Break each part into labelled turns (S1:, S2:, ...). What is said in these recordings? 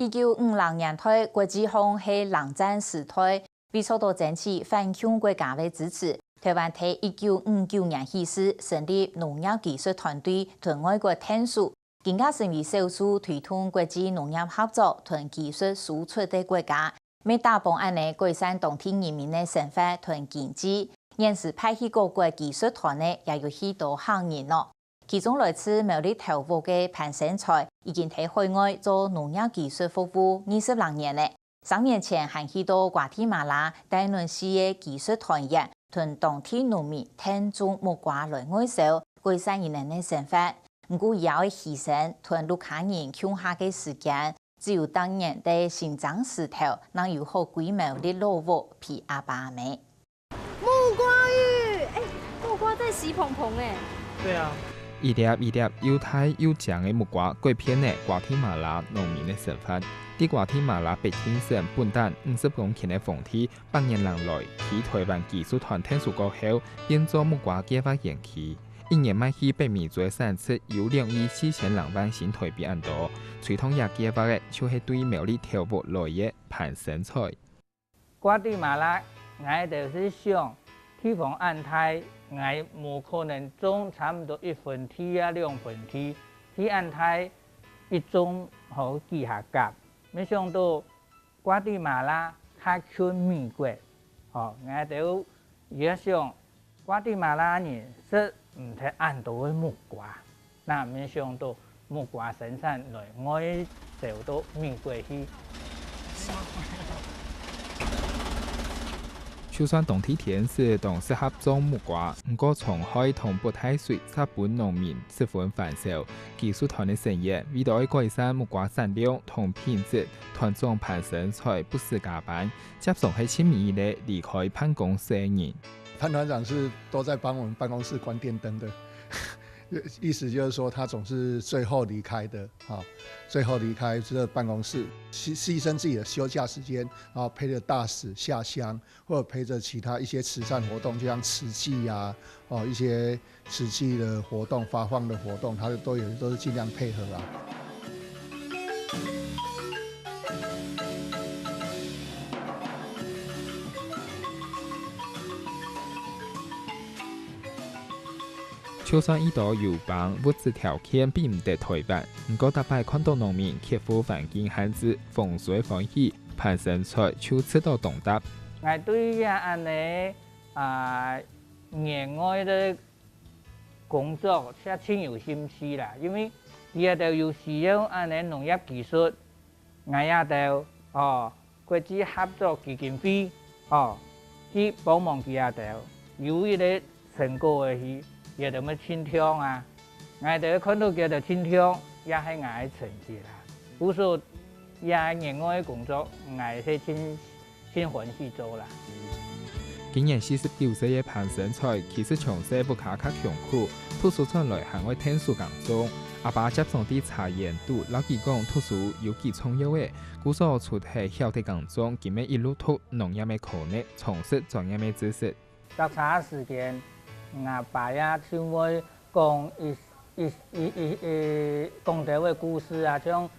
S1: 1956年代国际上係冷戰時代，為受到爭取反共國家的支持，台灣喺1959年起始成立農業技術團隊，同外國探索，更加成為少數推動國際農業合作同技術輸出的國家。每大幫安尼改善當地人民的生活同經濟，現時派去各國技術團呢，也有許多行業咯。其中來自苗栗頭屋嘅潘生財已經喺海外做農業技術服務20多年咧。3年前還去到瓜地馬拉大崙市嘅技術團員，同當地農民聽種木瓜來外銷，改善人民嘅生活。唔過也要犧牲同陸家人共下嘅時間，只有當年的新疆石頭，能有好規模的落物皮阿爸阿妹。
S2: 木瓜雨，木瓜在洗蓬蓬哎。
S3: 對啊。
S4: 一粒一粒又大又長的木瓜，改變了瓜地馬拉農民的生活。喺瓜地馬拉北天省本丹50公頃的荒地，100年人來去台灣技術團探索過後，變做木瓜計劃園區。一年賣去北美洲產出有2億4千萬新台幣咁多。隨同也計劃的就是對苗栗頭屋來嘅潘生財。
S3: 瓜地馬拉，我就是想地方安泰。我冇可能種差唔多1/2啊2/2，去安泰一種好幾下夾。沒想到瓜地馬拉較近美國，我就也想瓜地馬拉人是唔太按到嘅木瓜，那沒想到木瓜生產來我走到美國去。
S4: 就算當地天時同適合種木瓜，不過從海同不太水，日本農民十分煩惱。技術團的成員為咗改善木瓜產量同品質，團長潘生財不時加班，接送係7米內離開辦公室的人。
S5: 潘團長是都在幫我們辦公室關電燈的，意思就是說他總是最後離開的，最後離開這個辦公室，犧牲自己的休假時間，然後陪着大使下鄉，或者陪着其他一些慈善活動，就像慈濟啊，一些慈濟的活動、發放的活動，他都是盡量配合啊。
S4: 就算遇到友邦物質條件比唔得台灣，不過大擺看到農民克服環境限制，風水歡喜，潘生財就出到懂答。
S3: 我對呀安尼野外的工作是挺有興趣啦，因為也都有需要安尼農業技術，我也都國際合作基金會去幫忙佢也都有一個成果的去。也都麼輕聽啊！我哋看到佢哋輕聽，也係我嘅成績啦。故說也另外嘅工作，我係挺歡喜做啦。
S4: 今年49歲嘅潘生財，其實從細不卡較窮苦，讀書出來行為聽書工作。阿爸接送啲茶園度，老佢講讀書有幾重要嘅，故所出係曉得工作，佢咪一路讀農業嘅課呢，從事專業嘅知識。
S3: 讀茶時間。我爸呀，就會講講啲個故事啊，像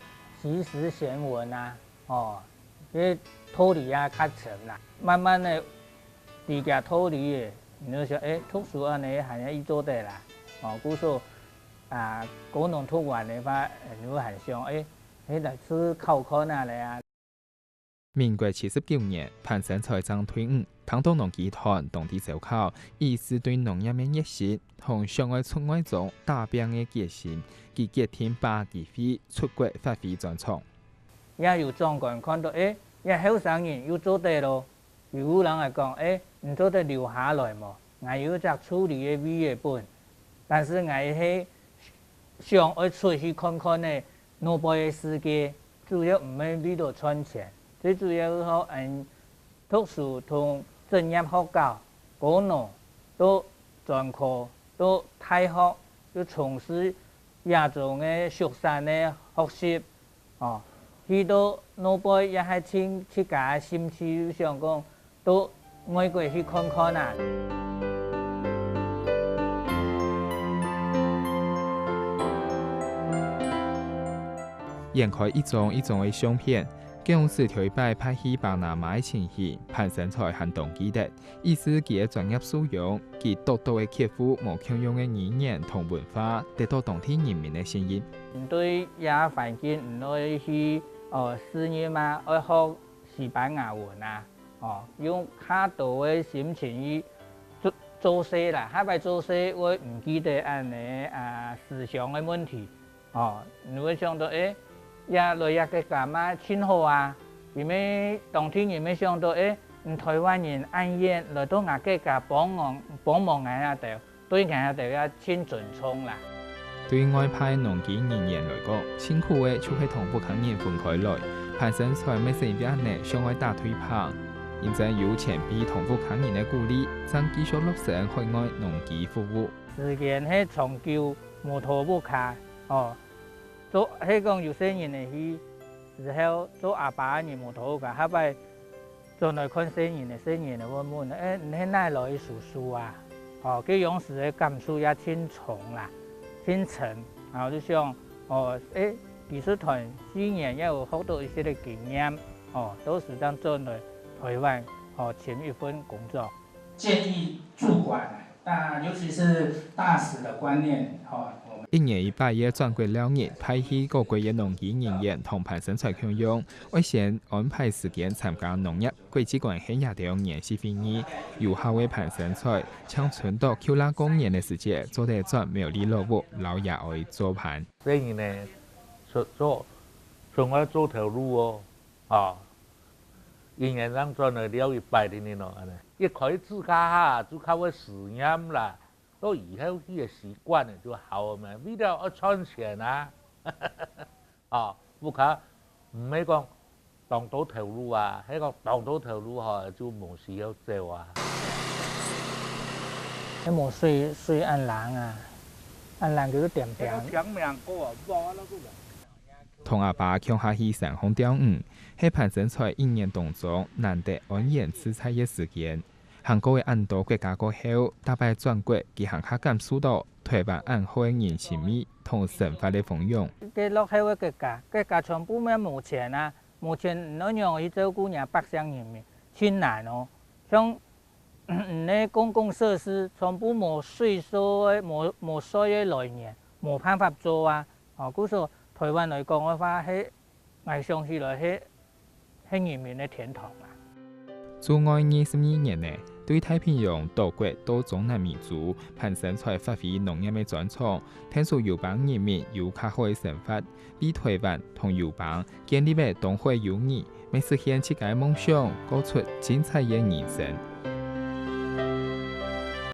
S3: 時事新聞啊，啲土地啊較沉啦，慢慢的地價土地嘅，你就想讀書安尼係要做得啦，故說高農讀完嘅話，你會很想來思考看下嚟啊。
S4: 民國79年，潘生財將退伍，談到農技團當地招考，以是對農業嘅熱心，同上外出外種打拼嘅決心，佢決定把機會出國發揮專長。
S3: 也有長官看到，也後生人要做得咯，有人係講，唔做得留下來嘛，我有隻處理嘅畢業本，但是我係想要出去看看呢，內部嘅世界，主要唔係為咗賺錢。最主要係讀書同專業學校、高農都專科都大學要從事亞洲嘅學生嘅學習，去到內部也係請自家興趣想講到外國去看看啊。
S4: 演开一种一种的相片。公司头一摆拍起巴拿马的情形，潘生才行动记得，意思其嘅专业素养，其独到嘅客户无强用嘅语言同文化，得到当地人民嘅信任。
S3: 对亚环境唔可去事业嘛，爱学西班牙文啊，用较多嘅心情去做事啦，下摆做事我唔记得安尼思想嘅问题，你会想到也来也个干嘛亲好啊？因为当天人们想到台湾人安逸来到外个家帮忙俺下头，对俺下头也亲尊重啦。
S4: 对外派农技人员来讲，辛苦嘅就系同不肯人分开来，潘生才每成日呢向外打推棒，现在有前辈同不肯人嘅鼓励，将继续落实海外农技服务。
S3: 事件系长久无拖不卡做迄讲有些人的去时候做阿爸人无拖卡，下摆做来看些人的问问，你迄哪来叔叔啊？佢用时的感受也挺重啦。清晨，然后就想技术团4年也有好多一些的经验，都是当做来台湾前一份工作。建议主管，尤其是大使的观念，
S4: 一年一百嘅全国了日，派去各国嘅农技人员同潘生才共用，为先安排时间参加农业国际关系亚洲研习会议，有效嘅潘生才抢存到Q拉公年嘅时节，做得转苗栗落户老爷爱做盘。
S6: 所以呢，从我做条路一年当中呢了100年咯，一开始下就靠我实验啦。到以後呢個習慣呢就好嘛，為了要賺錢啊，不可唔係講當到條路啊，係講當到條路就冇事要做啊。
S3: 喺冇水按冷啊，按冷佢都點點。
S4: 同阿爸強下去上紅釣魚，係潘生才1年當中難得安然出差嘅時間。韓國嘅按多國家過後，大敗轉國，佢行下感受到台灣安好嘅人情味同生活嘅豐容。
S3: 佢落後嘅國家全部咩冇錢啊，冇錢哪樣去照顧人百姓人民，真難哦。像你公共設施全部冇稅收嘅，冇水嘅來源，冇辦法做啊。故說台灣來講嘅話，係捱上起來係人民嘅天堂啊。
S4: 做愛22年呢，對太平洋島國到中南民族，潘生才發揮農業嘅專長，聽說友邦人民有較好嘅生活，比台灣同友邦建立嘅同會友誼，未實現自己嘅夢想，過出精彩嘅人生。